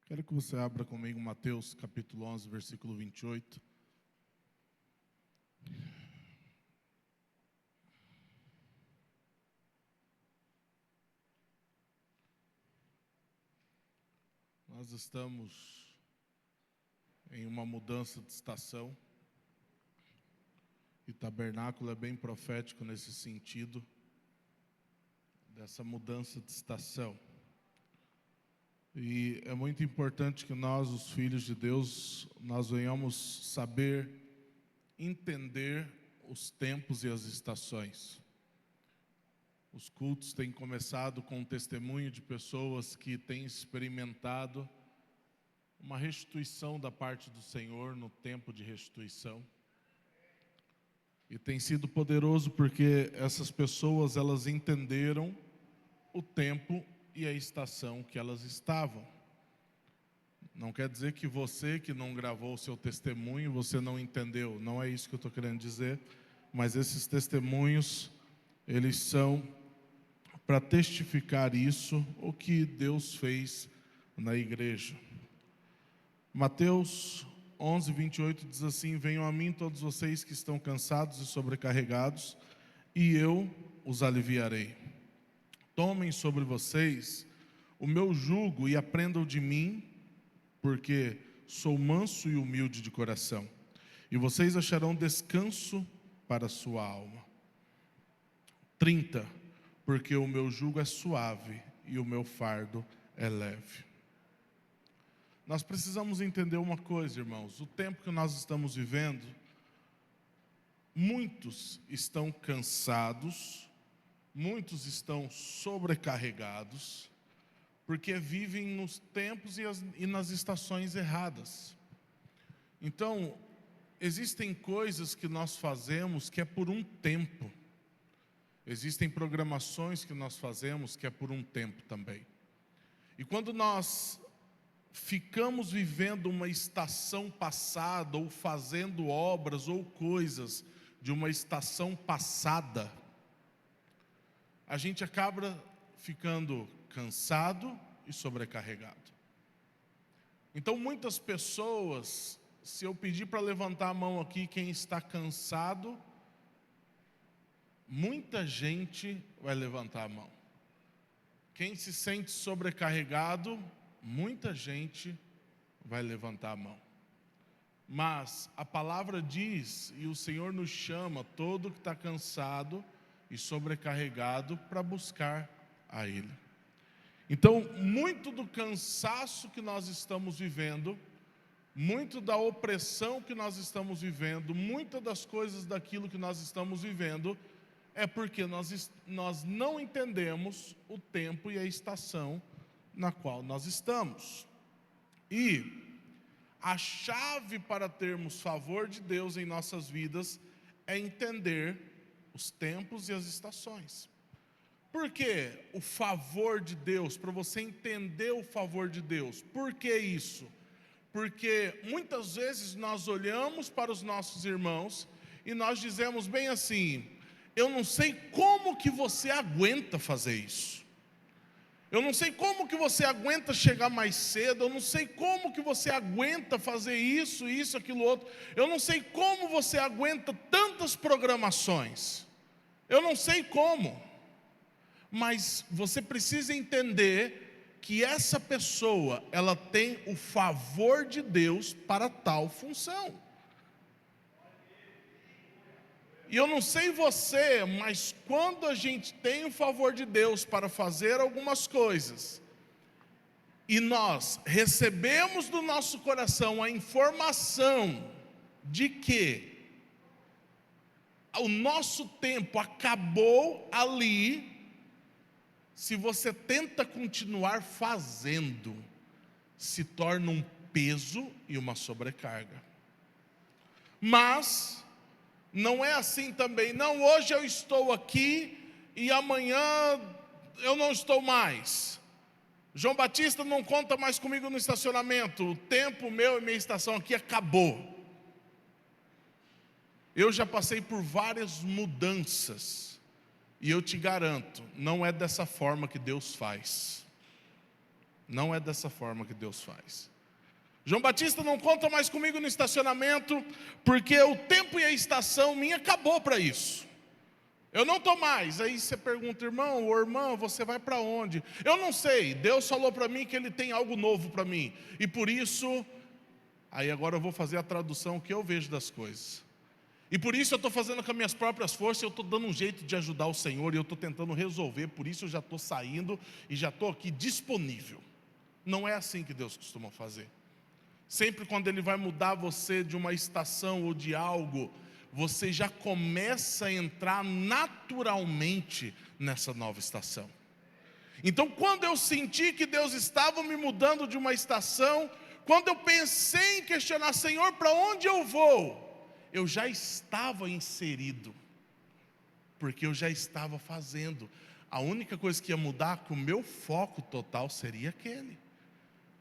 Quero que você abra comigo Mateus capítulo 11, versículo 28. Nós estamos em uma mudança de estação, e tabernáculo é bem profético nesse sentido, dessa mudança de estação. E é muito importante que nós, os filhos de Deus, nós venhamos saber entender os tempos e as estações. Os cultos têm começado com um testemunho de pessoas que têm experimentado uma restituição da parte do Senhor no tempo de restituição. E tem sido poderoso porque essas pessoas, elas entenderam o tempo e a estação que elas estavam. Não quer dizer que você que não gravou o seu testemunho, você não entendeu. Não é isso que eu estou querendo dizer. Mas esses testemunhos, eles são para testificar isso, o que Deus fez na igreja. Mateus 11, 28 diz assim: venham a mim todos vocês que estão cansados e sobrecarregados, e eu os aliviarei. Tomem sobre vocês o meu jugo e aprendam de mim, porque sou manso e humilde de coração, e vocês acharão descanso para a sua alma. 30. Porque o meu jugo é suave e o meu fardo é leve. Nós precisamos entender uma coisa, irmãos. O tempo que nós estamos vivendo, muitos estão cansados, muitos estão sobrecarregados, porque vivem nos tempos e nas estações erradas. Então, existem coisas que nós fazemos que é por um tempo. Existem programações que nós fazemos que é por um tempo também. E quando nós ficamos vivendo uma estação passada, ou fazendo obras ou coisas de uma estação passada, a gente acaba ficando cansado e sobrecarregado. Então muitas pessoas, se eu pedir para levantar a mão aqui, quem está cansado, muita gente vai levantar a mão. Quem se sente sobrecarregado, muita gente vai levantar a mão. Mas a palavra diz, e o Senhor nos chama, todo que está cansado e sobrecarregado, para buscar a Ele. Então, muito do cansaço que nós estamos vivendo, muito da opressão que nós estamos vivendo, muitas das coisas daquilo que nós estamos vivendo, é porque nós não entendemos o tempo e a estação na qual nós estamos. E a chave para termos favor de Deus em nossas vidas é entender os tempos e as estações. Por que o favor de Deus? Para você entender o favor de Deus. Por que isso? Porque muitas vezes nós olhamos para os nossos irmãos e nós dizemos bem assim: eu não sei como que você aguenta fazer isso. Eu não sei como que você aguenta chegar mais cedo. Eu não sei como que você aguenta fazer isso, aquilo, outro. Eu não sei como você aguenta tantas programações. Eu não sei como. Mas você precisa entender que essa pessoa, ela tem o favor de Deus para tal função. E eu não sei você, mas quando a gente tem o favor de Deus para fazer algumas coisas, e nós recebemos do nosso coração a informação de que o nosso tempo acabou ali, se você tenta continuar fazendo, se torna um peso e uma sobrecarga. Mas não é assim também. Não, hoje eu estou aqui e amanhã eu não estou mais. João Batista não conta mais comigo no estacionamento. O tempo meu e minha estação aqui acabou. Eu já passei por várias mudanças, e eu te garanto, não é dessa forma que Deus faz. Não é dessa forma que Deus faz. João Batista não conta mais comigo no estacionamento, porque o tempo e a estação minha acabou para isso. Eu não estou mais. Aí você pergunta, irmão ou irmã, você vai para onde? Eu não sei, Deus falou para mim que Ele tem algo novo para mim. E por isso, aí agora eu vou fazer a tradução que eu vejo das coisas. E por isso eu estou fazendo com as minhas próprias forças, eu estou dando um jeito de ajudar o Senhor, e eu estou tentando resolver, por isso eu já estou saindo e já estou aqui disponível. Não é assim que Deus costuma fazer. Sempre quando Ele vai mudar você de uma estação ou de algo, você já começa a entrar naturalmente nessa nova estação. Então, quando eu senti que Deus estava me mudando de uma estação, quando eu pensei em questionar, Senhor, para onde eu vou? Eu já estava inserido, porque eu já estava fazendo. A única coisa que ia mudar, que o meu foco total seria aquele.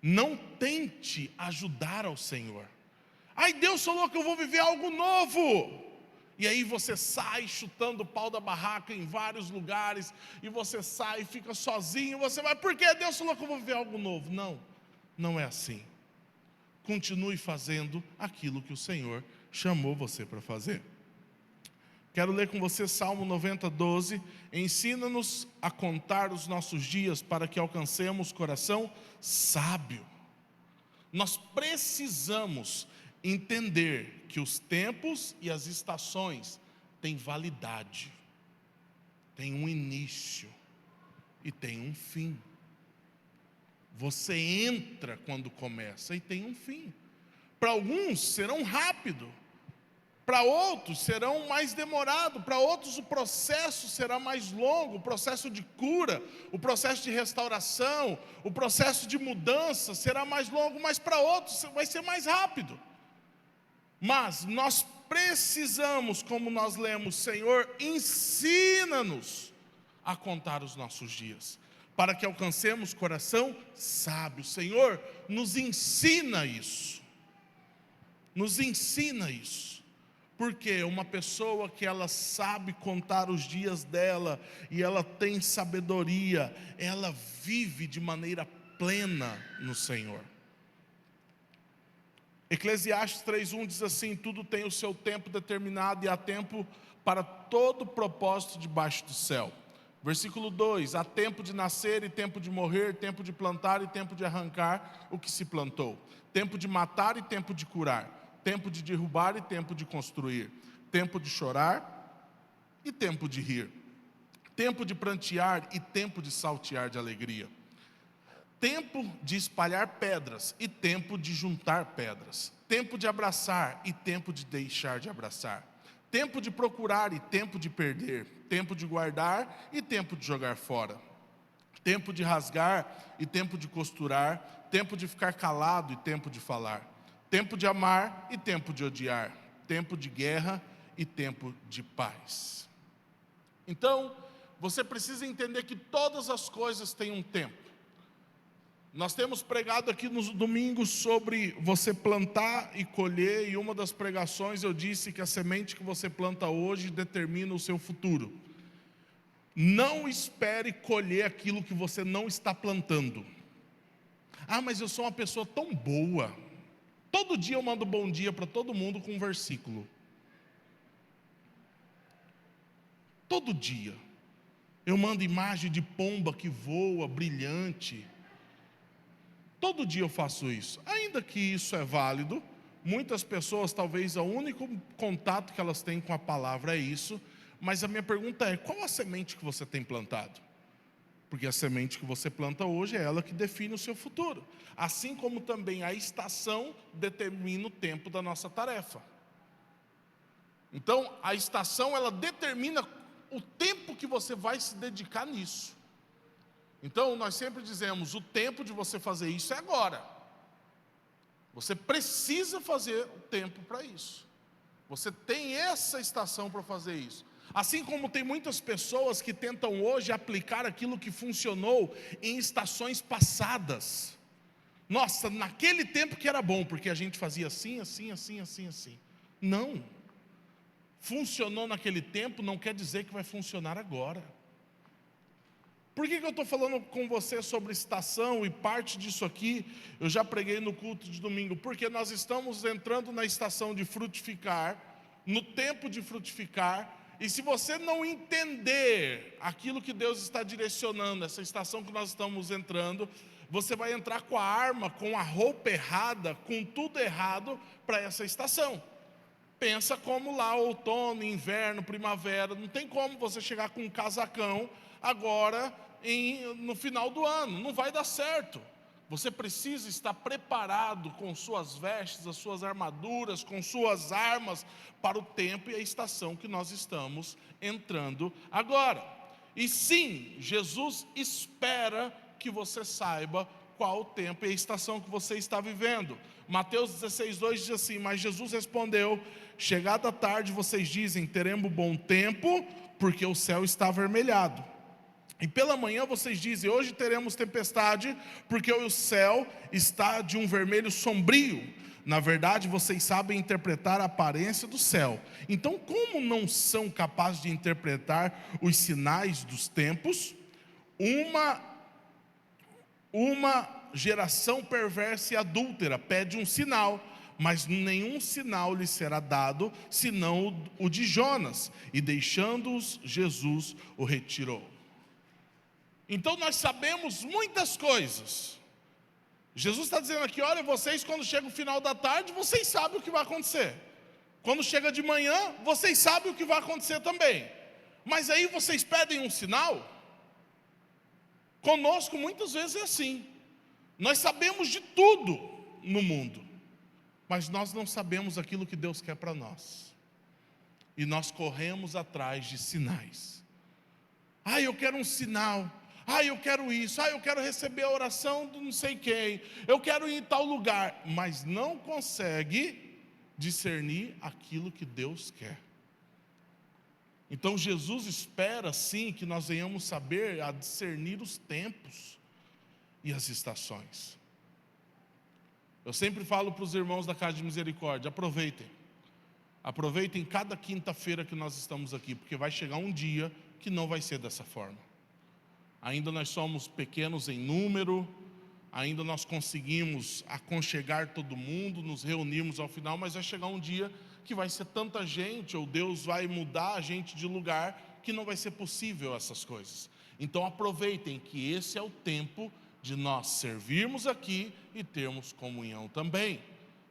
Não tente ajudar ao Senhor. Ai, Deus falou que eu vou viver algo novo. E aí você sai chutando o pau da barraca em vários lugares, e você sai e fica sozinho, você vai, por que Deus falou que eu vou viver algo novo? Não, não é assim. Continue fazendo aquilo que o Senhor chamou você para fazer. Quero ler com você Salmo 90, 12. Ensina-nos a contar os nossos dias para que alcancemos coração sábio. Nós precisamos entender que os tempos e as estações têm validade, têm um início e tem um fim. Você entra quando começa e tem um fim. Para alguns serão rápido, para outros serão mais demorado, para outros o processo será mais longo, o processo de cura, o processo de restauração, o processo de mudança será mais longo, mas para outros vai ser mais rápido. Mas nós precisamos, como nós lemos, Senhor, ensina-nos a contar os nossos dias, para que alcancemos coração sábio. Senhor, nos ensina isso. Nos ensina isso. Porque uma pessoa que ela sabe contar os dias dela e ela tem sabedoria, ela vive de maneira plena no Senhor. Eclesiastes 3:1 diz assim: tudo tem o seu tempo determinado e há tempo para todo propósito debaixo do céu. Versículo 2: há tempo de nascer e tempo de morrer, tempo de plantar e tempo de arrancar o que se plantou, tempo de matar e tempo de curar, tempo de derrubar e tempo de construir, tempo de chorar e tempo de rir, tempo de prantear e tempo de saltear de alegria, tempo de espalhar pedras e tempo de juntar pedras, tempo de abraçar e tempo de deixar de abraçar, tempo de procurar e tempo de perder, tempo de guardar e tempo de jogar fora, tempo de rasgar e tempo de costurar, tempo de ficar calado e tempo de falar, tempo de amar e tempo de odiar, tempo de guerra e tempo de paz. Então, você precisa entender que todas as coisas têm um tempo. Nós temos pregado aqui nos domingos sobre você plantar e colher, e uma das pregações eu disse que a semente que você planta hoje determina o seu futuro. Não espere colher aquilo que você não está plantando. Ah, mas eu sou uma pessoa tão boa. Todo dia eu mando bom dia para todo mundo com um versículo. Todo dia. Eu mando imagem de pomba que voa, brilhante. Todo dia eu faço isso. Ainda que isso é válido, muitas pessoas, talvez o único contato que elas têm com a palavra é isso. Mas a minha pergunta é, qual a semente que você tem plantado? Porque a semente que você planta hoje é ela que define o seu futuro. Assim como também a estação determina o tempo da nossa tarefa. Então, a estação, ela determina o tempo que você vai se dedicar nisso. Então, nós sempre dizemos, o tempo de você fazer isso é agora. Você precisa fazer o tempo para isso. Você tem essa estação para fazer isso. Assim como tem muitas pessoas que tentam hoje aplicar aquilo que funcionou em estações passadas. Nossa, naquele tempo que era bom, porque a gente fazia assim, assim, assim, assim, assim. Não. Funcionou naquele tempo não quer dizer que vai funcionar agora. Por que eu estou falando com você sobre estação, e parte disso aqui eu já preguei no culto de domingo? Porque nós estamos entrando na estação de frutificar, no tempo de frutificar, e se você não entender aquilo que Deus está direcionando, essa estação que nós estamos entrando, você vai entrar com a arma, com a roupa errada, com tudo errado para essa estação. Pensa como lá outono, inverno, primavera, não tem como você chegar com um casacão agora no final do ano, não vai dar certo. Você precisa estar preparado com suas vestes, as suas armaduras, com suas armas para o tempo e a estação que nós estamos entrando agora. E sim, Jesus espera que você saiba qual o tempo e a estação que você está vivendo. Mateus 16:2 diz assim: mas Jesus respondeu: chegada a tarde vocês dizem, teremos bom tempo, porque o céu está avermelhado. E pela manhã vocês dizem, hoje teremos tempestade, porque o céu está de um vermelho sombrio. Na verdade, vocês sabem interpretar a aparência do céu. Então, como não são capazes de interpretar os sinais dos tempos? Uma geração perversa e adúltera pede um sinal, mas nenhum sinal lhe será dado, senão o de Jonas. E deixando-os, Jesus o retirou. Então nós sabemos muitas coisas. Jesus está dizendo aqui, olha, vocês quando chega o final da tarde, vocês sabem o que vai acontecer. Quando chega de manhã, vocês sabem o que vai acontecer também. Mas aí vocês pedem um sinal? Conosco muitas vezes é assim. Nós sabemos de tudo no mundo, mas nós não sabemos aquilo que Deus quer para nós. E nós corremos atrás de sinais. Eu quero um sinal. Eu quero isso, eu quero receber a oração do não sei quem, eu quero ir em tal lugar, mas não consegue discernir aquilo que Deus quer. Então Jesus espera sim que nós venhamos saber a discernir os tempos e as estações. Eu sempre falo para os irmãos da Casa de Misericórdia, aproveitem cada quinta-feira que nós estamos aqui, porque vai chegar um dia que não vai ser dessa forma. Ainda nós somos pequenos em número, ainda nós conseguimos aconchegar todo mundo, nos reunirmos ao final, mas vai chegar um dia que vai ser tanta gente, ou Deus vai mudar a gente de lugar, que não vai ser possível essas coisas. Então aproveitem que esse é o tempo de nós servirmos aqui e termos comunhão também.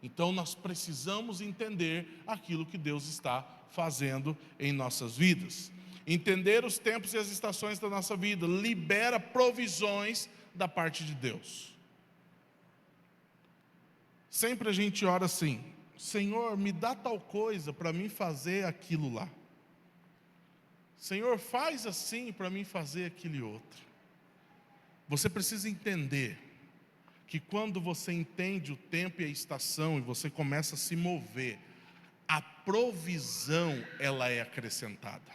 Então nós precisamos entender aquilo que Deus está fazendo em nossas vidas. Entender os tempos e as estações da nossa vida libera provisões da parte de Deus. Sempre a gente ora assim: Senhor, me dá tal coisa para mim fazer aquilo lá. Senhor, faz assim para mim fazer aquilo e outro. Você precisa entender que quando você entende o tempo e a estação e você começa a se mover, a provisão ela é acrescentada.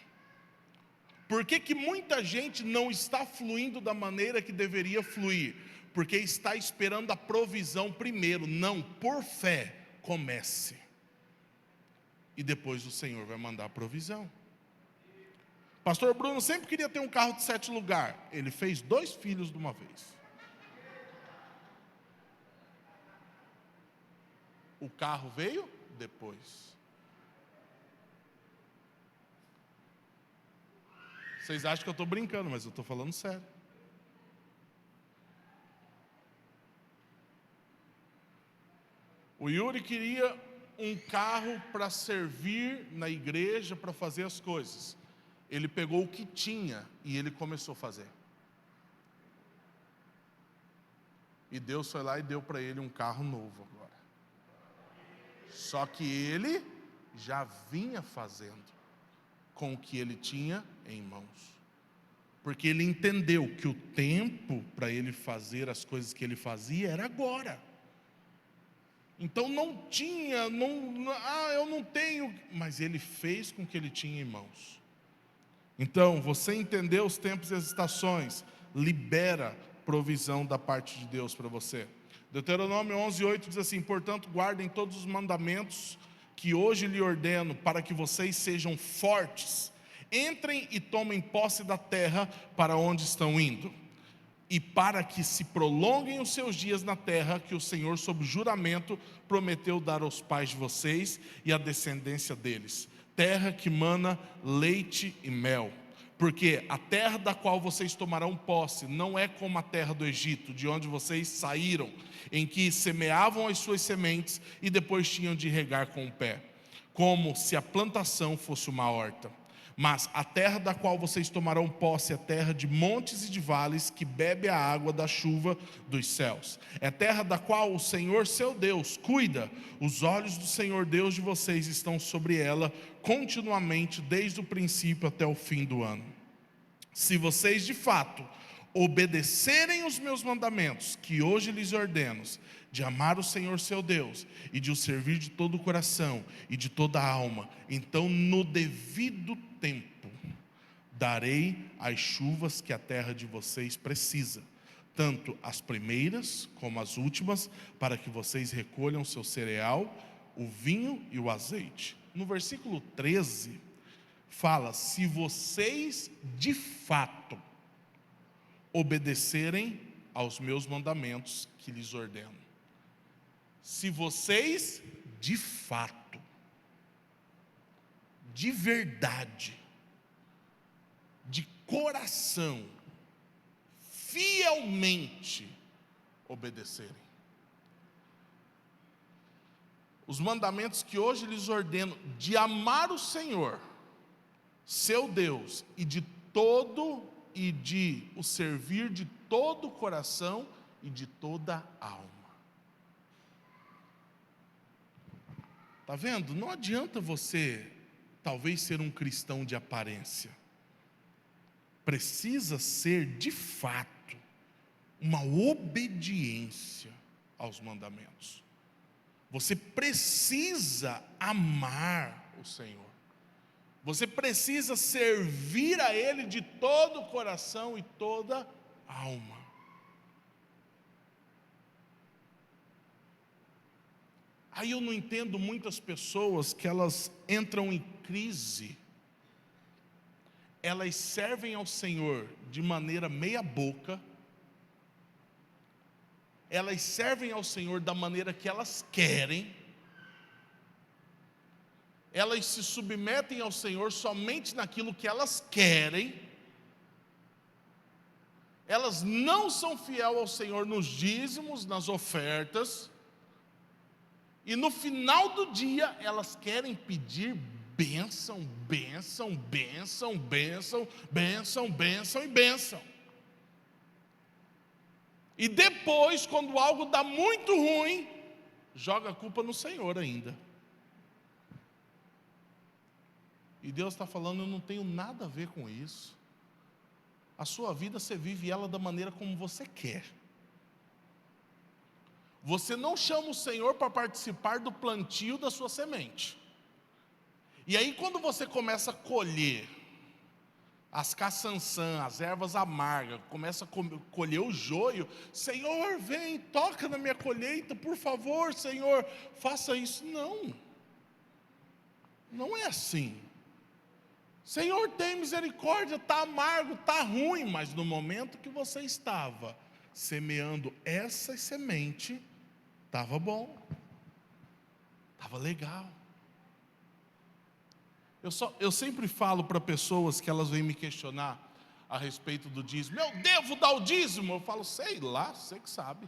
Por que muita gente não está fluindo da maneira que deveria fluir? Porque está esperando a provisão primeiro. Não, por fé, comece. E depois o Senhor vai mandar a provisão. Pastor Bruno sempre queria ter um carro de 7 lugares. Ele fez 2 filhos de uma vez. O carro veio depois. Vocês acham que eu estou brincando, mas eu estou falando sério. O Yuri queria um carro para servir na igreja, para fazer as coisas. Ele pegou o que tinha e ele começou a fazer. E Deus foi lá e deu para ele um carro novo agora. Só que ele já vinha fazendo com o que ele tinha em mãos. Porque ele entendeu que o tempo para ele fazer as coisas que ele fazia era agora. Então não tinha, eu não tenho, mas ele fez com o que ele tinha em mãos. Então, você entender os tempos e as estações, libera provisão da parte de Deus para você. Deuteronômio 11:8 diz assim: portanto, guardem todos os mandamentos que hoje lhe ordeno, para que vocês sejam fortes entrem e tomem posse da terra para onde estão indo, e para que se prolonguem os seus dias na terra que o Senhor, sob juramento, prometeu dar aos pais de vocês e à descendência deles, terra que mana leite e mel. Porque a terra da qual vocês tomarão posse não é como a terra do Egito, de onde vocês saíram, em que semeavam as suas sementes e depois tinham de regar com o pé, como se a plantação fosse uma horta. Mas a terra da qual vocês tomarão posse é terra de montes e de vales, que bebe a água da chuva dos céus. É terra da qual o Senhor seu Deus cuida. Os olhos do Senhor Deus de vocês estão sobre ela continuamente, desde o princípio até o fim do ano. Se vocês de fato obedecerem os meus mandamentos, que hoje lhes ordeno, de amar o Senhor seu Deus e de o servir de todo o coração e de toda a alma, então no devido tempo darei as chuvas que a terra de vocês precisa, tanto as primeiras como as últimas, para que vocês recolham seu cereal, o vinho e o azeite. No versículo 13 fala: se vocês de fato obedecerem aos meus mandamentos que lhes ordeno. Se vocês de fato, de verdade, de coração, fielmente obedecerem. Os mandamentos que hoje lhes ordeno, de amar o Senhor, seu Deus, e de o servir de todo o coração e de toda a alma. Está vendo? Não adianta você talvez ser um cristão de aparência. Precisa ser de fato uma obediência aos mandamentos. Você precisa amar o Senhor. Você precisa servir a Ele de todo o coração e toda a alma. Aí eu não entendo muitas pessoas que elas entram em crise. Elas servem ao Senhor de maneira meia boca. Elas servem ao Senhor da maneira que elas querem. Elas se submetem ao Senhor somente naquilo que elas querem. Elas não são fiéis ao Senhor nos dízimos, nas ofertas. E no final do dia, elas querem pedir bênção, bênção, bênção, bênção, bênção, bênção e bênção. E depois, quando algo dá muito ruim, joga a culpa no Senhor ainda. E Deus está falando: eu não tenho nada a ver com isso. A sua vida, você vive ela da maneira como você quer. Você não chama o Senhor para participar do plantio da sua semente. E aí quando você começa a colher as caçançã, as ervas amargas, começa a colher o joio, Senhor, vem, toca na minha colheita, por favor, Senhor, faça isso. Não, não é assim. Senhor, tem misericórdia, está amargo, está ruim, mas no momento que você estava semeando essa semente, estava bom, estava legal. Eu sempre falo para pessoas que elas vêm me questionar a respeito do dízimo: eu devo dar o dízimo? Eu falo: sei lá, você que sabe.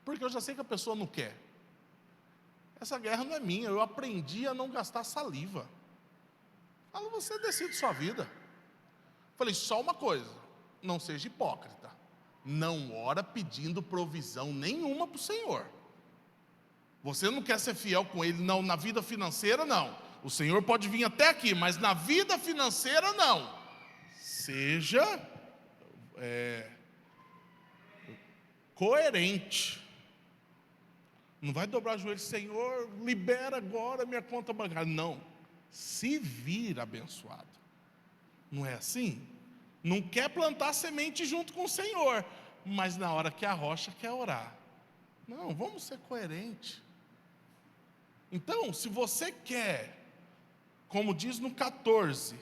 Porque eu já sei que a pessoa não quer. Essa guerra não é minha, eu aprendi a não gastar saliva. Falo: você decide sua vida. Falei: só uma coisa, não seja hipócrita. Não ora pedindo provisão nenhuma para o Senhor. Você não quer ser fiel com Ele, não, na vida financeira não. O Senhor pode vir até aqui, mas na vida financeira não. Seja coerente. Não vai dobrar o joelho: Senhor, libera agora minha conta bancária. Não, se vir abençoado. Não é assim? Não quer plantar semente junto com o Senhor, mas na hora que a rocha quer orar. Não, vamos ser coerentes. Então, se você quer como diz no 14,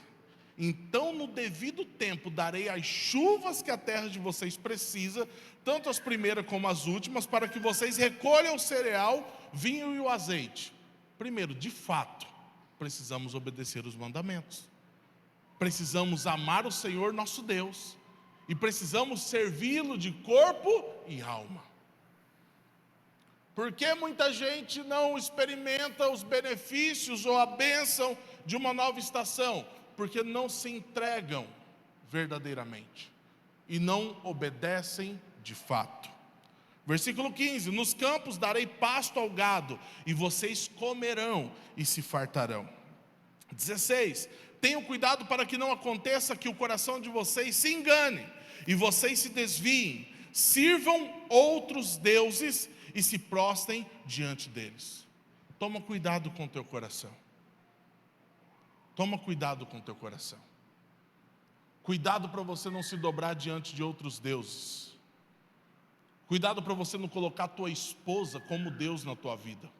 então no devido tempo darei as chuvas que a terra de vocês precisa, tanto as primeiras como as últimas, para que vocês recolham o cereal, vinho e o azeite. Primeiro, de fato, precisamos obedecer os mandamentos. Precisamos amar o Senhor nosso Deus. E precisamos servi-lo de corpo e alma. Por que muita gente não experimenta os benefícios ou a bênção de uma nova estação? Porque não se entregam verdadeiramente e não obedecem de fato. Versículo 15: nos campos darei pasto ao gado, e vocês comerão e se fartarão. 16: tenham cuidado para que não aconteça que o coração de vocês se engane, e vocês se desviem, sirvam outros deuses e se prostrem diante deles. Toma cuidado com o teu coração. Toma cuidado com o teu coração. Cuidado para você não se dobrar diante de outros deuses. Cuidado para você não colocar tua esposa como Deus na tua vida.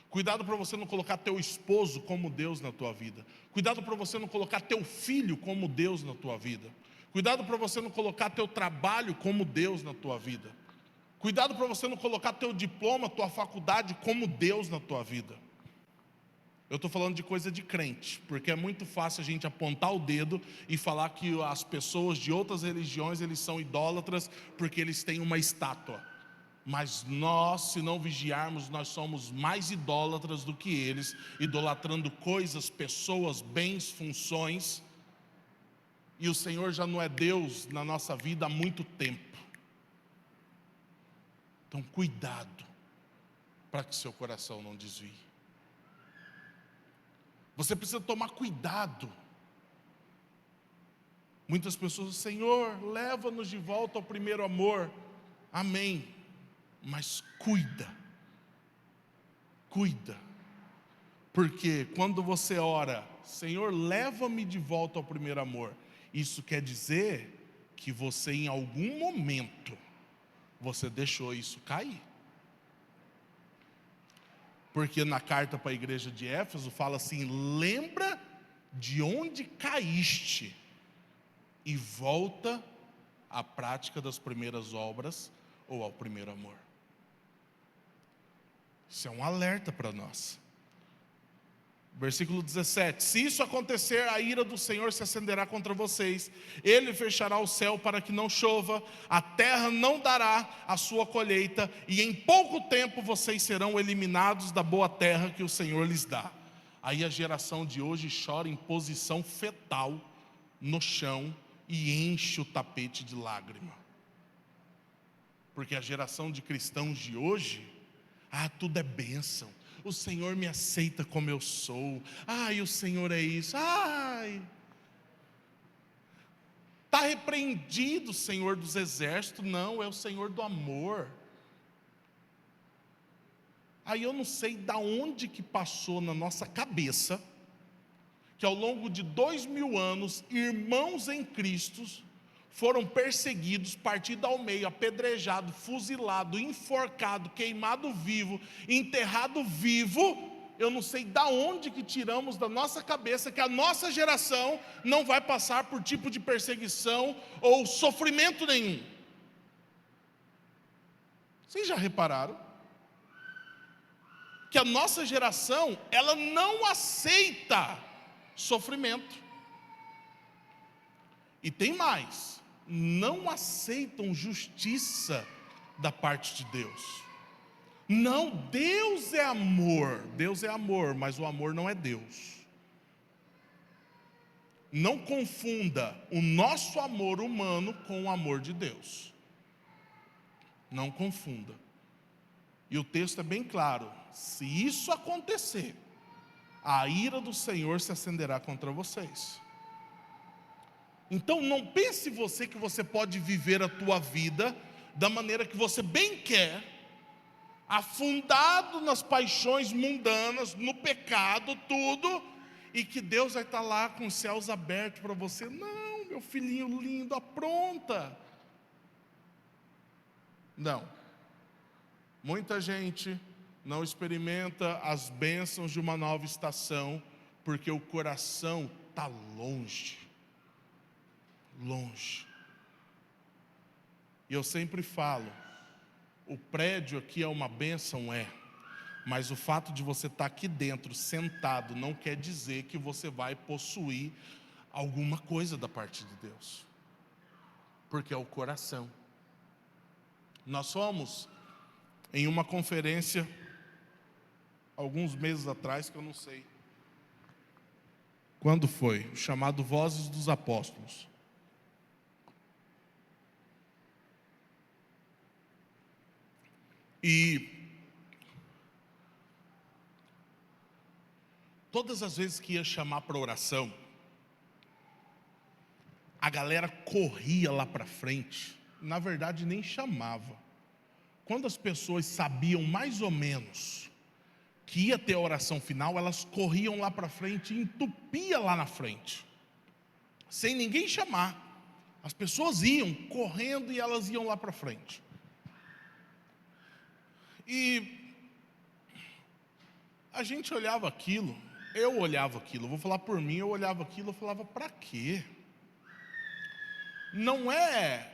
Cuidado para você não colocar teu esposo como Deus na tua vida. Cuidado para você não colocar teu filho como Deus na tua vida. Cuidado para você não colocar teu trabalho como Deus na tua vida. Cuidado para você não colocar teu diploma, tua faculdade como Deus na tua vida. Eu estou falando de coisa de crente, porque é muito fácil a gente apontar o dedo e falar que as pessoas de outras religiões, eles são idólatras porque eles têm uma estátua. Mas nós, se não vigiarmos, nós somos mais idólatras do que eles, idolatrando coisas, pessoas, bens, funções. E o Senhor já não é Deus na nossa vida há muito tempo. Então cuidado, para que seu coração não desvie. Você precisa tomar cuidado. Muitas pessoas, Senhor, leva-nos de volta ao primeiro amor. Amém. Mas cuida. Porque quando você ora, Senhor, leva-me de volta ao primeiro amor, isso quer dizer que você em algum momento, você deixou isso cair. Porque na carta para a igreja de Éfeso fala assim: lembra de onde caíste e volta à prática das primeiras obras ou ao primeiro amor. Isso é um alerta para nós. Versículo 17: se isso acontecer, a ira do Senhor se acenderá contra vocês, Ele fechará o céu para que não chova, a terra não dará a sua colheita, e em pouco tempo vocês serão eliminados da boa terra que o Senhor lhes dá. Aí a geração de hoje chora em posição fetal no chão e enche o tapete de lágrima. Porque a geração de cristãos de hoje, tudo é bênção. O Senhor me aceita como eu sou. O Senhor é isso. Está repreendido o Senhor dos exércitos. Não, é o Senhor do amor. Aí eu não sei da onde que passou na nossa cabeça que ao longo de 2000 anos, irmãos em Cristo foram perseguidos, partidos ao meio, apedrejado, fuzilado, enforcado, queimado vivo, enterrado vivo. Eu não sei da onde que tiramos da nossa cabeça que a nossa geração não vai passar por tipo de perseguição ou sofrimento nenhum. Vocês já repararam que a nossa geração, ela não aceita sofrimento? E tem mais: não aceitam justiça da parte de Deus. Não, Deus é amor, mas o amor não é Deus. Não confunda o nosso amor humano com o amor de Deus. Não confunda. E o texto é bem claro: se isso acontecer, a ira do Senhor se acenderá contra vocês. Então não pense você que você pode viver a tua vida da maneira que você bem quer, afundado nas paixões mundanas, no pecado, tudo, e que Deus vai estar lá com os céus abertos para você. Não, meu filhinho lindo, apronta. Não. Muita gente não experimenta as bênçãos de uma nova estação Porque o coração está longe. Longe. E eu sempre falo, o prédio aqui é uma bênção, mas o fato de você estar aqui dentro, sentado, não quer dizer que você vai possuir alguma coisa da parte de Deus. Porque é o coração. Nós fomos em uma conferência, alguns meses atrás, que eu não sei quando foi, o chamado Vozes dos Apóstolos. E todas as vezes que ia chamar para oração, a galera corria lá para frente, na verdade nem chamava. Quando as pessoas sabiam mais ou menos que ia ter a oração final, elas corriam lá para frente e entupia lá na frente, sem ninguém chamar. As pessoas iam correndo e elas iam lá para frente. E a gente olhava aquilo, eu olhava aquilo, vou falar por mim, eu olhava aquilo, eu falava, para quê? Não é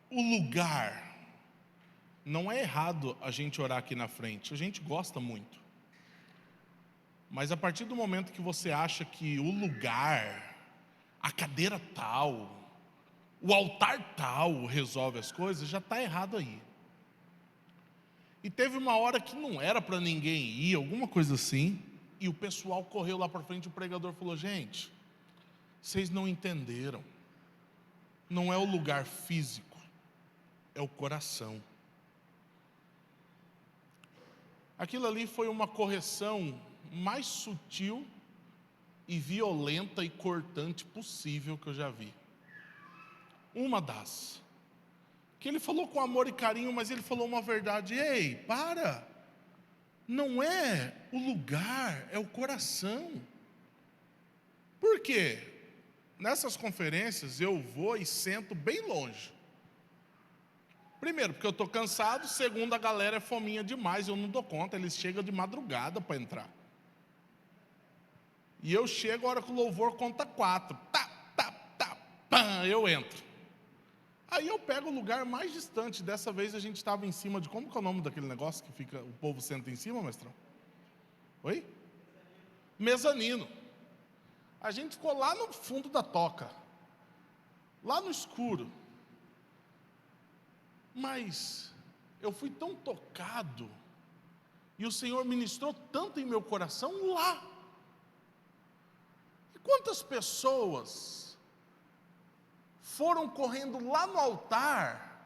o lugar, não é errado a gente orar aqui na frente, a gente gosta muito. Mas a partir do momento que você acha que o lugar, a cadeira tal, o altar tal resolve as coisas, já está errado aí. E teve uma hora que não era para ninguém ir, alguma coisa assim, e o pessoal correu lá para frente, o pregador falou, gente, vocês não entenderam, não é o lugar físico, é o coração. Aquilo ali foi uma correção mais sutil e violenta e cortante possível que eu já vi. Uma das. Que ele falou com amor e carinho, mas ele falou uma verdade. Ei, para! Não é o lugar, é o coração. Por quê? Nessas conferências eu vou e sento bem longe. Primeiro, porque eu estou cansado. Segundo, a galera é fominha demais, eu não dou conta. Eles chegam de madrugada para entrar. E eu chego, a hora que o louvor conta 4. Tá, tá, tá, pam, eu entro. Aí eu pego o lugar mais distante. Dessa vez a gente estava em cima de... Como que é o nome daquele negócio que fica, o povo senta em cima, mestrão? Oi? Mezanino. A gente ficou lá no fundo da toca. Lá no escuro. Mas eu fui tão tocado. E o Senhor ministrou tanto em meu coração lá. E quantas pessoas foram correndo lá no altar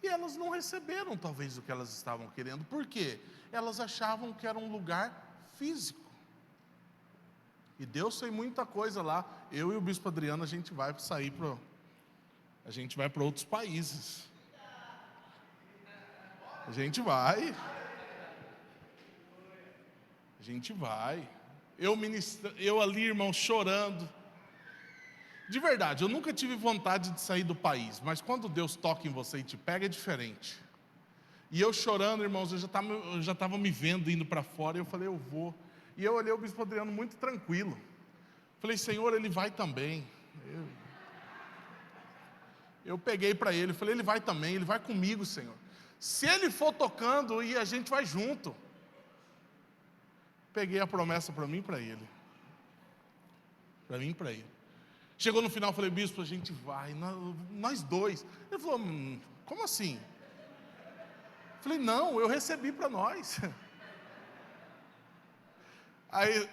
e elas não receberam talvez o que elas estavam querendo. Por quê? Elas achavam que era um lugar físico. E Deus fez muita coisa lá. Eu e o bispo Adriano, a gente vai sair a gente vai para outros países. A gente vai. Eu ali, irmão, chorando. De verdade, eu nunca tive vontade de sair do país, mas quando Deus toca em você e te pega, é diferente. E eu chorando, irmãos, eu já estava me vendo indo para fora, e eu falei, eu vou. E eu olhei o bispo Adriano muito tranquilo. Falei, Senhor, ele vai também. Eu peguei para ele, falei, ele vai também, ele vai comigo, Senhor. Se ele for tocando, e a gente vai junto. Peguei a promessa para mim e para ele. Para mim e para ele. Chegou no final, falei, bispo, a gente vai, nós dois. Ele falou, como assim? Falei, não, eu recebi para nós. Aí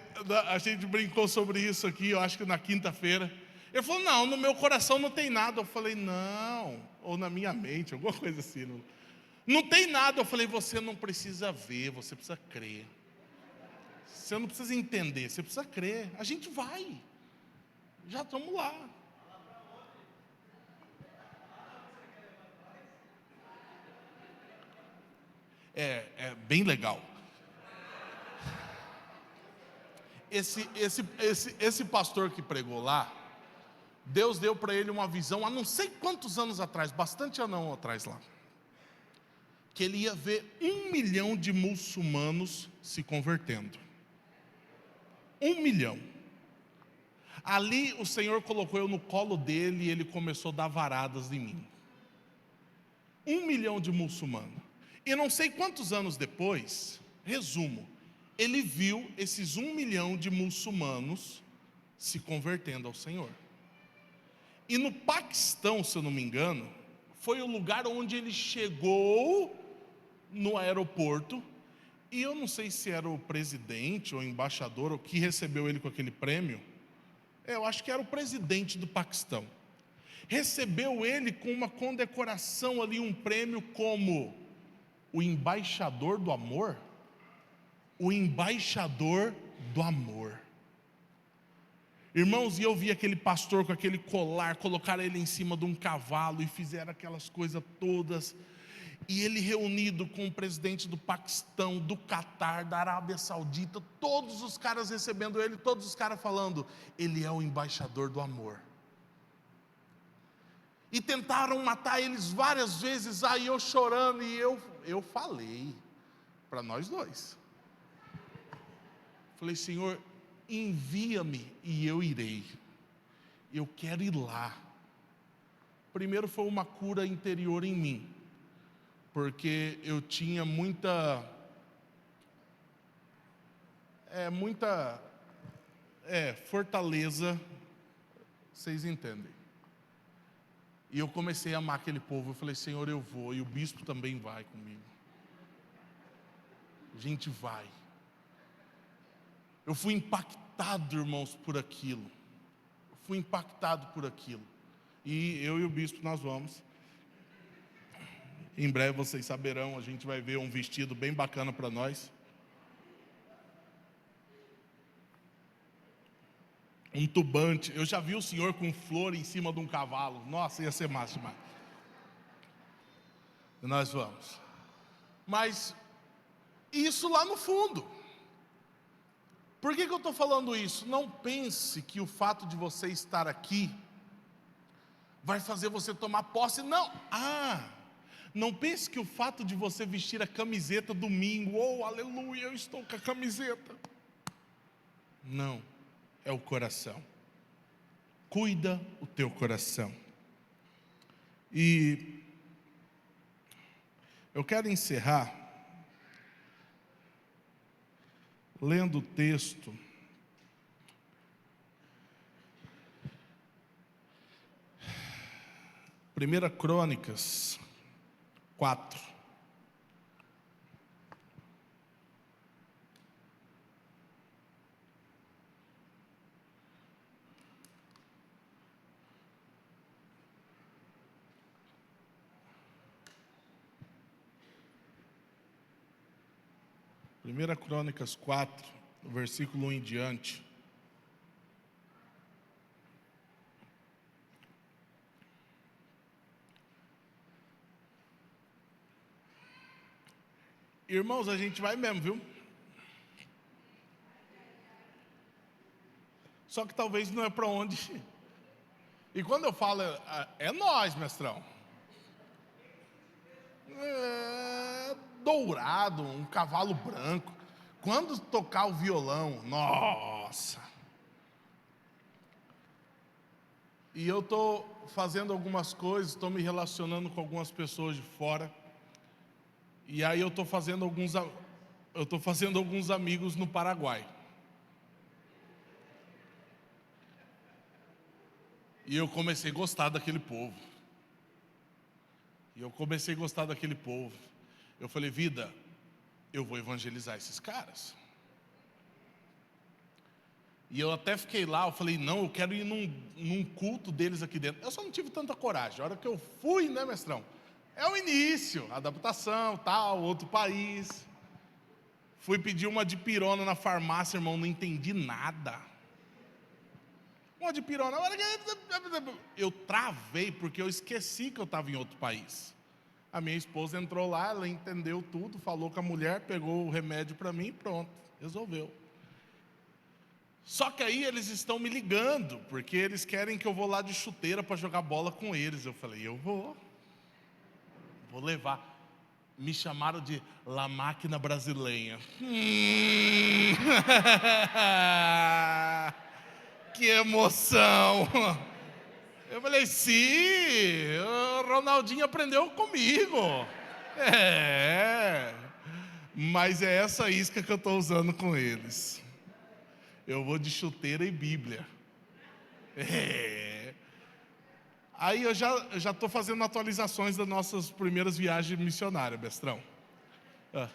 a gente brincou sobre isso aqui, eu acho que na quinta-feira. Ele falou, não, no meu coração não tem nada. Eu falei, não, ou na minha mente, alguma coisa assim. Não tem nada. Eu falei, você não precisa ver, você precisa crer. Você não precisa entender, você precisa crer. A gente vai. Já estamos lá. É bem legal. Esse pastor que pregou lá, Deus deu para ele uma visão há não sei quantos anos atrás, bastante anos atrás lá, que ele ia ver 1 milhão de muçulmanos se convertendo. 1 milhão. Ali o Senhor colocou eu no colo dele e ele começou a dar varadas em mim. 1 milhão de muçulmanos. E não sei quantos anos depois, resumo, ele viu esses 1 milhão de muçulmanos se convertendo ao Senhor. E no Paquistão, se eu não me engano, foi o lugar onde ele chegou no aeroporto. E eu não sei se era o presidente ou o embaixador ou que recebeu ele com aquele prêmio. Eu acho que era o presidente do Paquistão. Recebeu ele com uma condecoração ali, um prêmio como o embaixador do amor. O embaixador do amor. Irmãos, e eu vi aquele pastor com aquele colar, colocaram ele em cima de um cavalo e fizeram aquelas coisas todas. E ele reunido com o presidente do Paquistão, do Catar, da Arábia Saudita, todos os caras recebendo ele, todos os caras falando, ele é o embaixador do amor. E tentaram matar eles várias vezes, aí eu chorando, e eu falei para nós dois. Falei, Senhor, envia-me e eu irei. Eu quero ir lá. Primeiro foi uma cura interior em mim, porque eu tinha muita fortaleza, vocês entendem. E eu comecei a amar aquele povo. Eu falei, Senhor, eu vou, e o bispo também vai comigo. A gente vai. Eu fui impactado, irmãos, por aquilo. Eu fui impactado por aquilo. E eu e o bispo nós vamos. Em breve vocês saberão, a gente vai ver um vestido bem bacana para nós. Um tubante. Eu já vi o Senhor com flor em cima de um cavalo. Nossa, ia ser massa demais. E nós vamos. Mas isso lá no fundo. Por que eu estou falando isso? Não pense que o fato de você estar aqui vai fazer você tomar posse. Não. Não pense que o fato de você vestir a camiseta domingo, oh, aleluia, eu estou com a camiseta. Não, é o coração. Cuida o teu coração. E eu quero encerrar lendo o texto. Primeira Crônicas 4. Primeira Crônicas 4, versículo 1 em diante. Irmãos, a gente vai mesmo, viu? Só que talvez não é para onde. E quando eu falo, é nós, mestrão. Dourado, um cavalo branco. Quando tocar o violão, nossa. E eu estou fazendo algumas coisas, estou me relacionando com algumas pessoas de fora. E aí eu estou fazendo alguns amigos no Paraguai. E eu comecei a gostar daquele povo. Eu falei, vida, eu vou evangelizar esses caras. E eu até fiquei lá, eu falei, não, eu quero ir num culto deles aqui dentro. Eu só não tive tanta coragem. A hora que eu fui, né, mestrão? É o início, adaptação, tal, outro país. Fui pedir uma dipirona na farmácia, irmão, não entendi nada. Uma dipirona, eu travei porque eu esqueci que eu estava em outro país. A minha esposa entrou lá, ela entendeu tudo, falou com a mulher, pegou o remédio para mim e pronto, resolveu. Só que aí eles estão me ligando, porque eles querem que eu vou lá de chuteira para jogar bola com eles. Eu falei, eu vou levar. Me chamaram de La Máquina Brasileira. Que emoção! Eu falei, sim, o Ronaldinho aprendeu comigo. Mas é essa isca que eu estou usando com eles. Eu vou de chuteira e Bíblia. Aí eu já estou fazendo atualizações das nossas primeiras viagens missionárias, Bestrão. É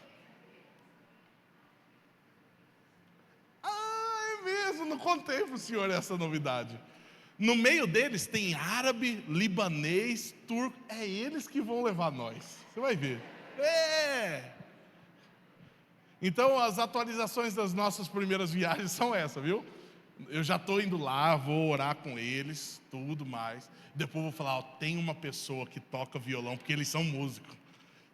mesmo, não contei para o senhor essa novidade. No meio deles tem árabe, libanês, turco. É eles que vão levar nós. Você vai ver. Então as atualizações das nossas primeiras viagens são essas, viu? Eu já estou indo lá, vou orar com eles, tudo mais. Depois vou falar, tem uma pessoa que toca violão, porque eles são músicos.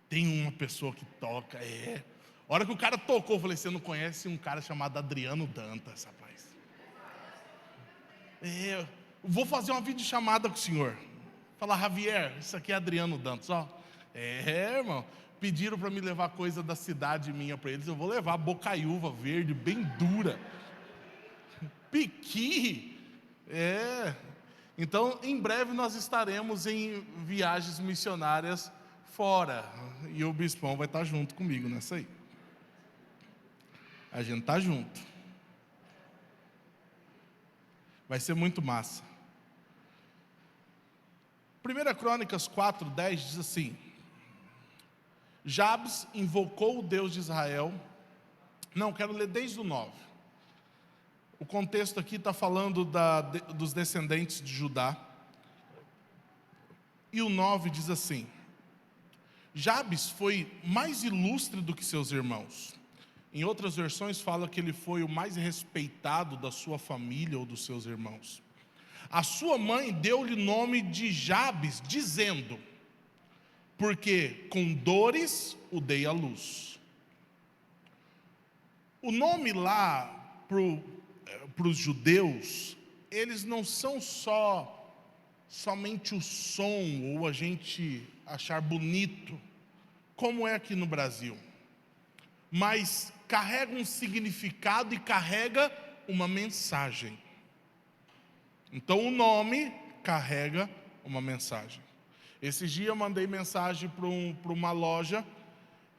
Tem uma pessoa que toca, A hora que o cara tocou, eu falei, você não conhece um cara chamado Adriano Dantas, rapaz? Vou fazer uma videochamada com o senhor. Falar, Javier, isso aqui é Adriano Dantas, ó. Irmão. Pediram para me levar coisa da cidade minha para eles. Eu vou levar bocaiúva verde, bem dura. Piqui. Então, em breve nós estaremos em viagens missionárias fora. E o bispão vai estar junto comigo nessa aí. A gente está junto. Vai ser muito massa. 1 Crônicas 4:10 diz assim: Jabes invocou o Deus de Israel. Não, quero ler desde o 9. O contexto aqui está falando dos descendentes de Judá. E o 9 diz assim: Jabes foi mais ilustre do que seus irmãos. Em outras versões fala que ele foi o mais respeitado da sua família ou dos seus irmãos. A sua mãe deu-lhe o nome de Jabes, dizendo: porque com dores o dei à luz. O nome lá para os judeus, eles não são somente o som ou a gente achar bonito, como é aqui no Brasil, mas carrega um significado e carrega uma mensagem. Então o nome carrega uma mensagem. Esses dias eu mandei mensagem para uma loja,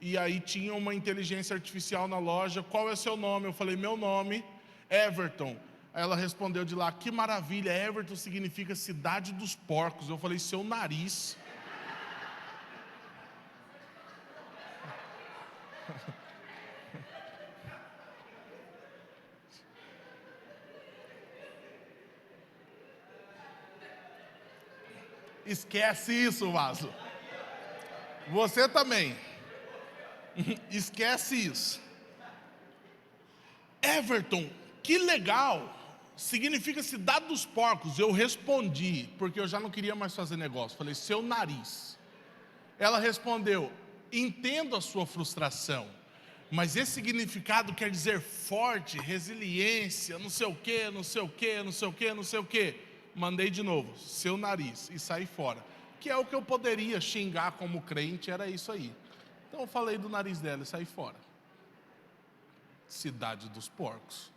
e aí tinha uma inteligência artificial na loja. Qual é o seu nome? Eu falei, meu nome, Everton. Aí ela respondeu de lá, que maravilha, Everton significa cidade dos porcos. Eu falei, seu nariz. Esquece isso, vaso. Você também. Esquece isso. Everton, que legal. Significa cidade dos porcos. Eu respondi, porque eu já não queria mais fazer negócio. Falei, seu nariz. Ela respondeu, entendo a sua frustração, mas esse significado quer dizer forte, resiliência, não sei o quê, não sei o quê, não sei o quê, não sei o quê. Mandei de novo, seu nariz, e saí fora. Que é o que eu poderia xingar como crente, era isso aí. Então eu falei do nariz dela e saí fora. Cidade dos porcos.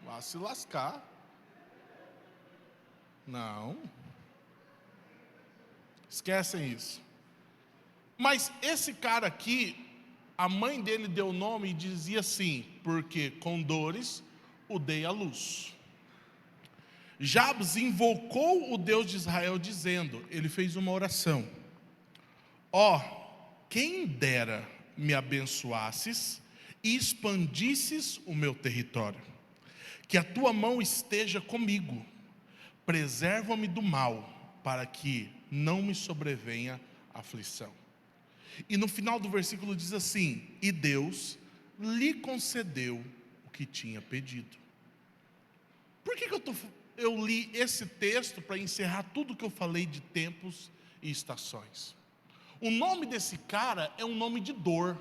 Vá se lascar. Não. Esquecem isso. Mas esse cara aqui, a mãe dele deu o nome e dizia assim, porque com dores o dei à luz. Jabes invocou o Deus de Israel dizendo, ele fez uma oração: ó, quem dera me abençoasses e expandisses o meu território, que a tua mão esteja comigo, preserva-me do mal, para que não me sobrevenha aflição. E no final do versículo diz assim, e Deus lhe concedeu o que tinha pedido. Por que eu li esse texto para encerrar tudo que eu falei de tempos e estações? O nome desse cara é um nome de dor.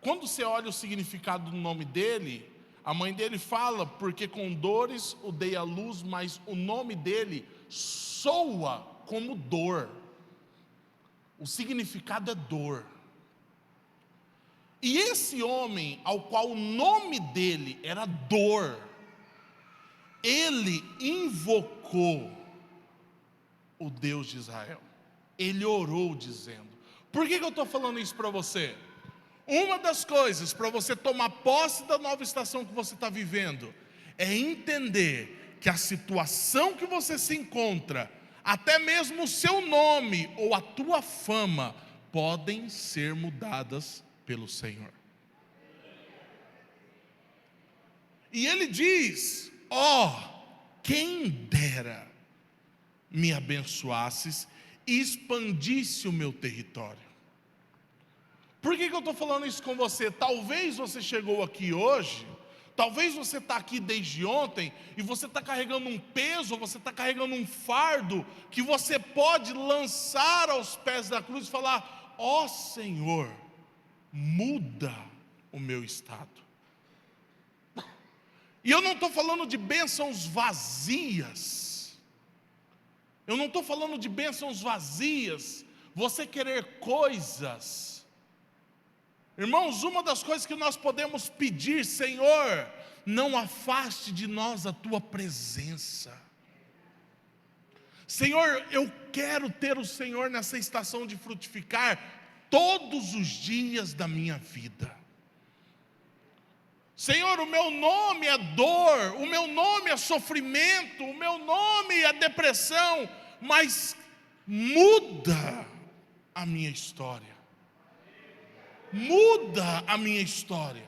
Quando você olha o significado do nome dele, a mãe dele fala, porque com dores o dei à luz, mas o nome dele soa como dor. O significado é dor. E esse homem, ao qual o nome dele era dor, ele invocou o Deus de Israel. Ele orou dizendo. Por que eu estou falando isso para você? Uma das coisas para você tomar posse da nova estação que você está vivendo é entender que a situação que você se encontra, até mesmo o seu nome ou a tua fama, podem ser mudadas pelo Senhor. E ele diz: quem dera me abençoasses e expandisse o meu território. Por que eu estou falando isso com você? Talvez você chegou aqui hoje, talvez você está aqui desde ontem, e você está carregando um peso, você está carregando um fardo, que você pode lançar aos pés da cruz e falar: Senhor, muda o meu estado. E eu não estou falando de bênçãos vazias, eu não estou falando de bênçãos vazias, você querer coisas. Irmãos, uma das coisas que nós podemos pedir: Senhor, não afaste de nós a tua presença. Senhor, eu quero ter o Senhor nessa estação de frutificar todos os dias da minha vida. Senhor, o meu nome é dor, o meu nome é sofrimento, o meu nome é depressão, mas muda a minha história. Muda a minha história.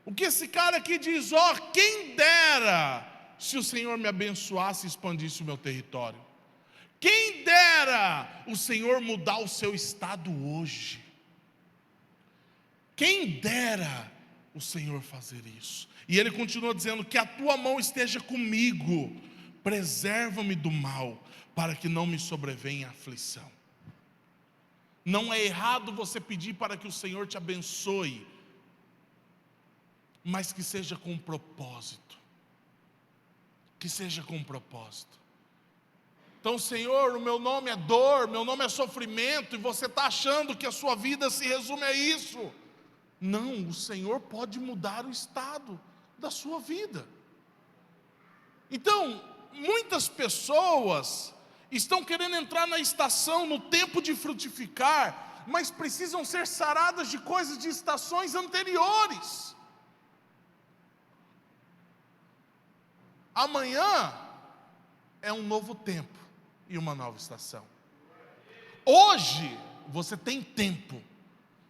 O que esse cara aqui diz: quem dera se o Senhor me abençoasse e expandisse o meu território. Quem dera o Senhor mudar o seu estado hoje. Quem dera o Senhor fazer isso. E ele continua dizendo: que a tua mão esteja comigo, preserva-me do mal, para que não me sobrevenha aflição. Não é errado você pedir para que o Senhor te abençoe, mas que seja com um propósito. Que seja com um propósito. Então, Senhor, o meu nome é dor, meu nome é sofrimento, e você está achando que a sua vida se resume a isso. Não, o Senhor pode mudar o estado da sua vida. Então, muitas pessoas estão querendo entrar na estação, no tempo de frutificar, mas precisam ser saradas de coisas de estações anteriores. Amanhã é um novo tempo e uma nova estação. Hoje você tem tempo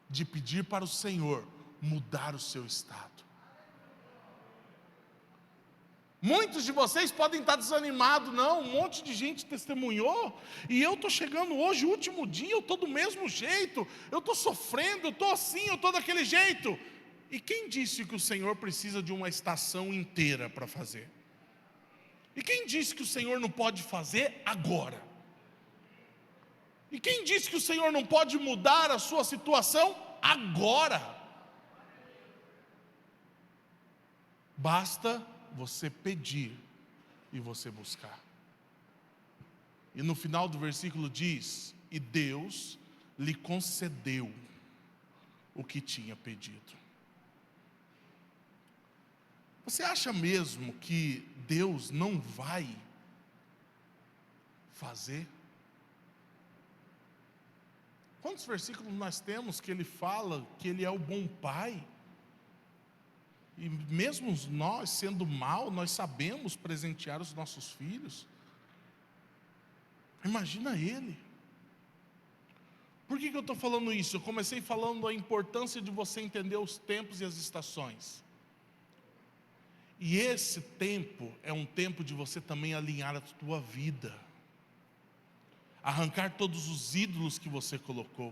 de pedir para o Senhor mudar o seu estado. Muitos de vocês podem estar desanimados. Não, um monte de gente testemunhou, e eu estou chegando hoje, o último dia, eu estou do mesmo jeito, eu estou sofrendo, eu estou assim, eu estou daquele jeito. E quem disse que o Senhor precisa de uma estação inteira para fazer? E quem disse que o Senhor não pode fazer agora? E quem disse que o Senhor não pode mudar a sua situação agora? Basta você pedir e você buscar. E no final do versículo diz: e Deus lhe concedeu o que tinha pedido. Você acha mesmo que Deus não vai fazer? Quantos versículos nós temos que ele fala que ele é o bom pai? E mesmo nós, sendo mal, nós sabemos presentear os nossos filhos. Imagina ele. Por que eu estou falando isso? Eu comecei falando a importância de você entender os tempos e as estações. E esse tempo é um tempo de você também alinhar a tua vida, arrancar todos os ídolos que você colocou.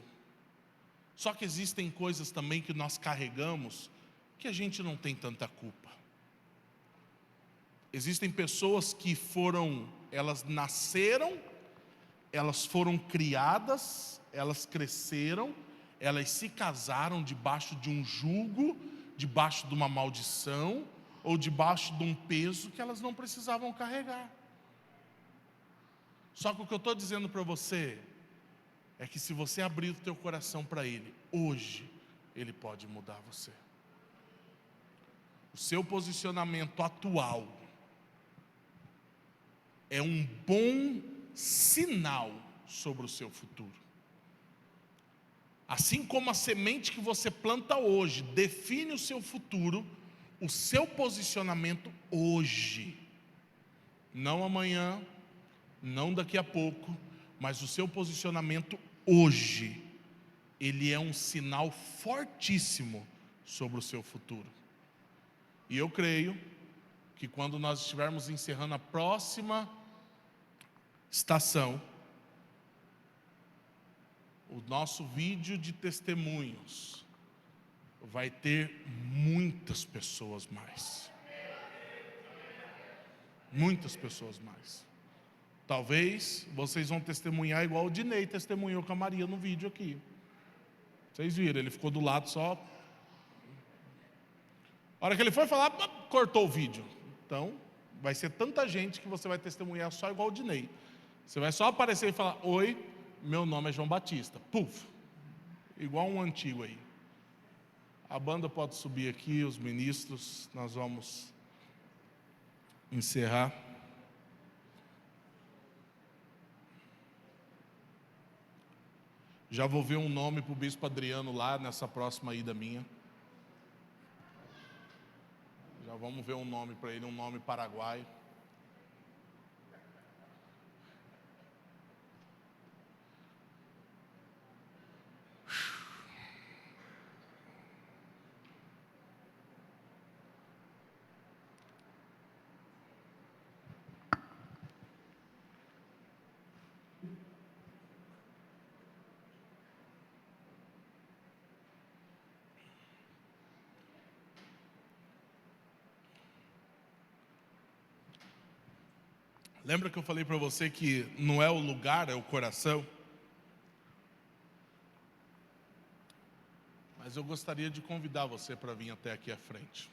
Só que existem coisas também que nós carregamos que a gente não tem tanta culpa. Existem pessoas que elas nasceram, elas foram criadas, elas cresceram, elas se casaram debaixo de um jugo, debaixo de uma maldição, ou debaixo de um peso que elas não precisavam carregar. Só que o que eu estou dizendo para você é que se você abrir o teu coração para Ele, hoje, Ele pode mudar você. O seu posicionamento atual é um bom sinal sobre o seu futuro. Assim como a semente que você planta hoje define o seu futuro, o seu posicionamento hoje, não amanhã, não daqui a pouco, mas o seu posicionamento hoje, ele é um sinal fortíssimo sobre o seu futuro. E eu creio que quando nós estivermos encerrando a próxima estação, o nosso vídeo de testemunhos vai ter muitas pessoas mais. Muitas pessoas mais. Talvez vocês vão testemunhar igual o Dinei testemunhou com a Maria no vídeo aqui. Vocês viram, ele ficou do lado só. A hora que ele foi falar, cortou o vídeo. Então, vai ser tanta gente que você vai testemunhar só igual o Dinei. Você vai só aparecer e falar: oi, meu nome é João Batista. Puf, igual um antigo aí. A banda pode subir aqui, os ministros, nós vamos encerrar. Já vou ver um nome para o bispo Adriano lá nessa próxima ida minha. Já vamos ver um nome para ele, um nome paraguaio. Lembra que eu falei para você que não é o lugar, é o coração? Mas eu gostaria de convidar você para vir até aqui à frente.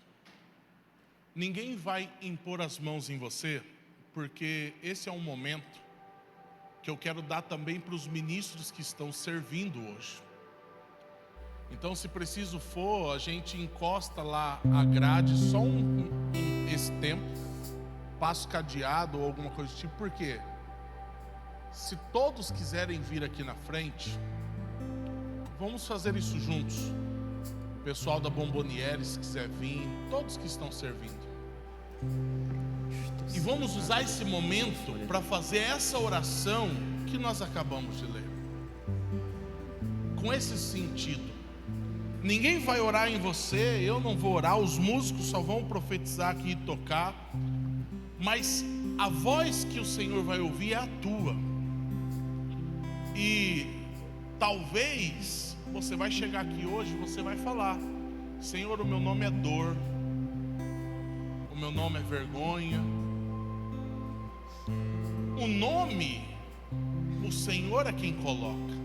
Ninguém vai impor as mãos em você, porque esse é um momento que eu quero dar também para os ministros que estão servindo hoje. Então, se preciso for, a gente encosta lá a grade só esse tempo, passo cadeado ou alguma coisa do tipo, porque se todos quiserem vir aqui na frente, vamos fazer isso juntos. O pessoal da Bomboniere, se quiser vir, todos que estão servindo. E vamos usar esse momento para fazer essa oração que nós acabamos de ler. Com esse sentido. Ninguém vai orar em você, eu não vou orar, os músicos só vão profetizar aqui e tocar. Mas a voz que o Senhor vai ouvir é a tua. E talvez você vai chegar aqui hoje, você vai falar: Senhor, o meu nome é dor, o meu nome é vergonha. O nome, o Senhor é quem coloca.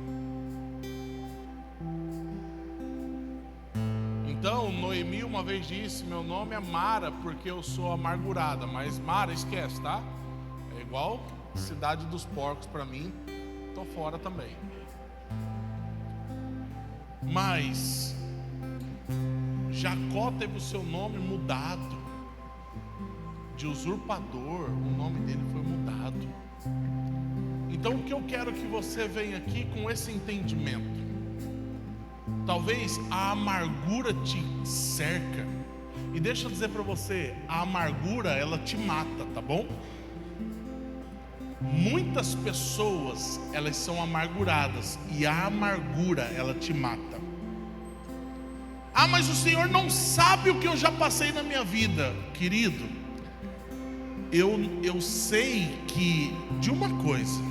Então, Noemi uma vez disse: meu nome é Mara, porque eu sou amargurada. Mas Mara, esquece, tá? É igual cidade dos porcos para mim, tô fora também. Mas Jacó teve o seu nome mudado. De usurpador, o nome dele foi mudado. Então, o que eu quero que você venha aqui com esse entendimento. Talvez a amargura te cerca. E deixa eu dizer para você, a amargura, ela te mata, tá bom? Muitas pessoas, elas são amarguradas. E a amargura, ela te mata. Ah, mas o Senhor não sabe o que eu já passei na minha vida. Querido, eu sei que de uma coisa: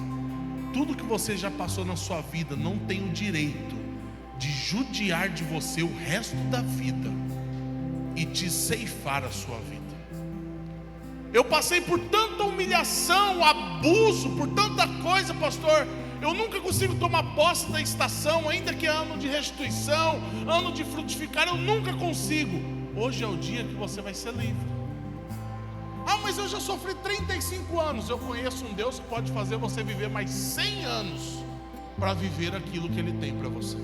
tudo que você já passou na sua vida não tem o direito de judiar de você o resto da vida e te ceifar a sua vida. Eu passei por tanta humilhação, abuso, por tanta coisa, pastor. Eu nunca consigo tomar posse da estação, ainda que é ano de restituição, ano de frutificar, eu nunca consigo. Hoje é o dia que você vai ser livre. Ah, mas eu já sofri 35 anos. Eu conheço um Deus que pode fazer você viver mais 100 anos para viver aquilo que Ele tem para você.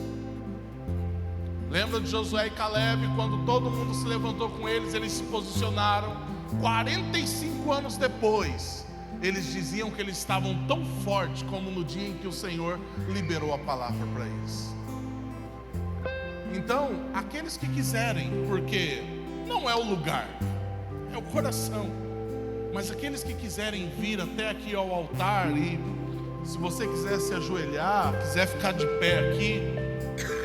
Lembra de Josué e Caleb, quando todo mundo se levantou com eles, eles se posicionaram. 45 anos depois, eles diziam que eles estavam tão fortes como no dia em que o Senhor liberou a palavra para eles. Então, aqueles que quiserem, porque não é o lugar, é o coração, mas aqueles que quiserem vir até aqui ao altar, e se você quiser se ajoelhar, quiser ficar de pé aqui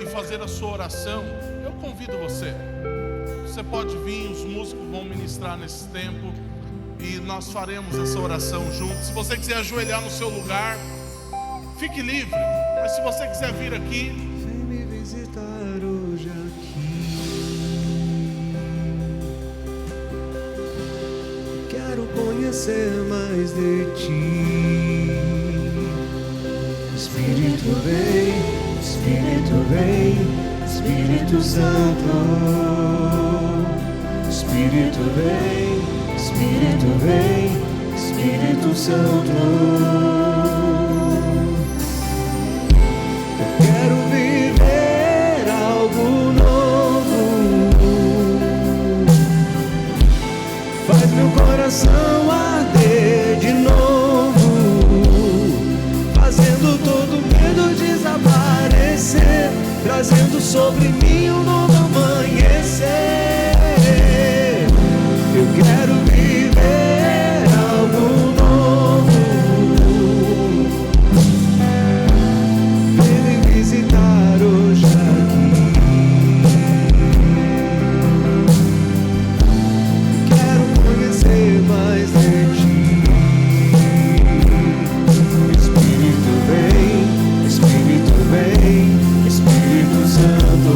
e fazer a sua oração, eu convido você. Você pode vir, os músicos vão ministrar nesse tempo e nós faremos essa oração juntos. Se você quiser ajoelhar no seu lugar, fique livre, mas se você quiser vir aqui, vem me visitar hoje aqui. Quero conhecer mais de ti. Espírito vem, Espírito vem, Espírito Santo. Espírito vem, Espírito vem, Espírito Santo. Eu quero viver algo novo. Faz meu coração arder de novo, fazendo todo medo desaparecer, trazendo sobre mim um novo amanhecer. Eu quero viver algo novo. Vem me visitar hoje aqui. Quero conhecer mais de ti. Espírito vem, Espírito vem, Espírito Santo.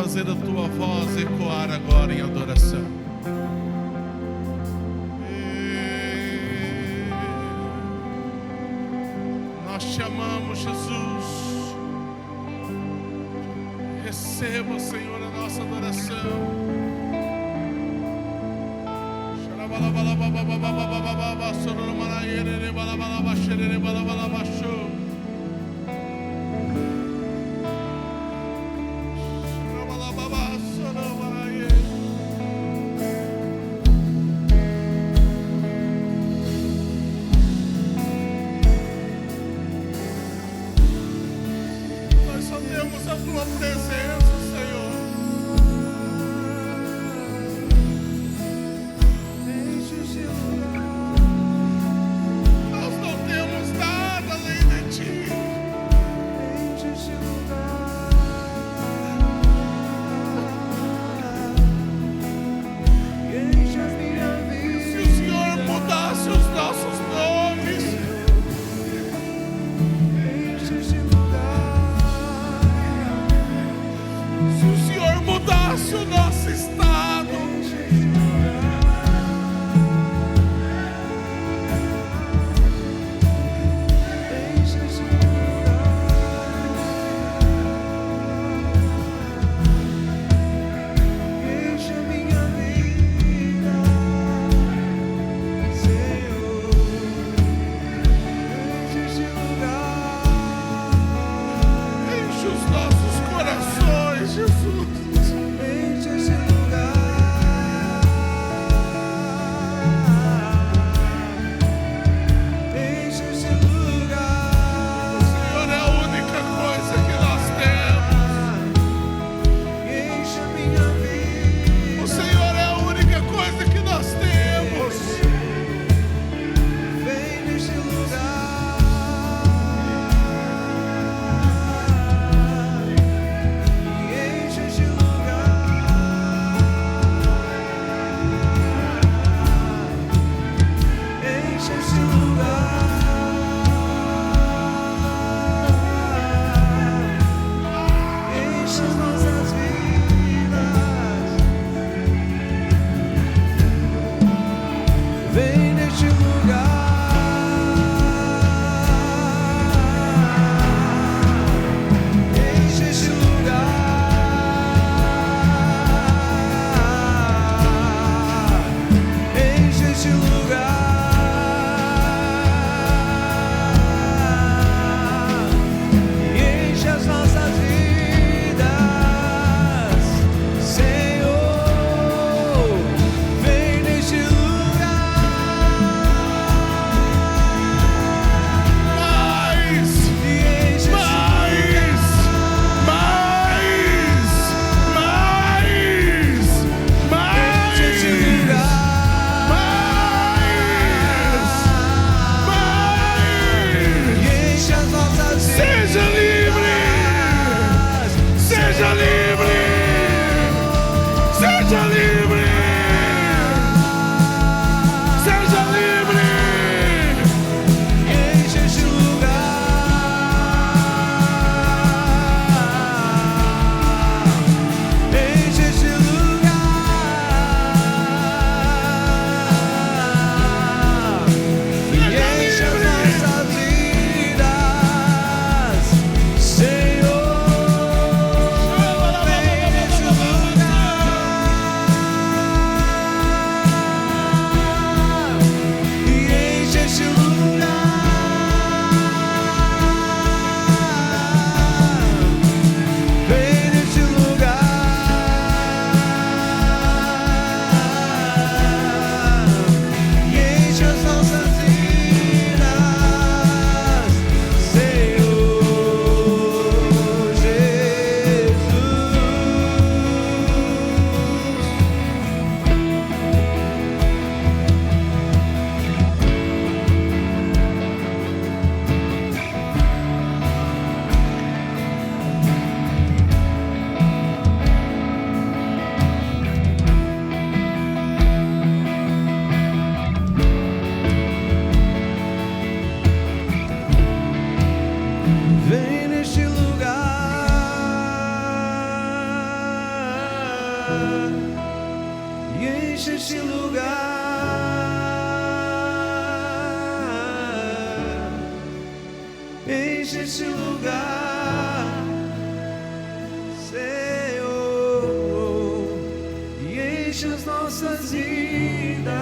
fazer a tua voz ecoar agora em adoração. Nós te amamos, Jesus. Receba, Senhor, a nossa adoração. Nós só temos a tua presença, Senhor. Nós não temos nada. e enche este lugar, enche este lugar, Senhor, e enche as nossas vidas.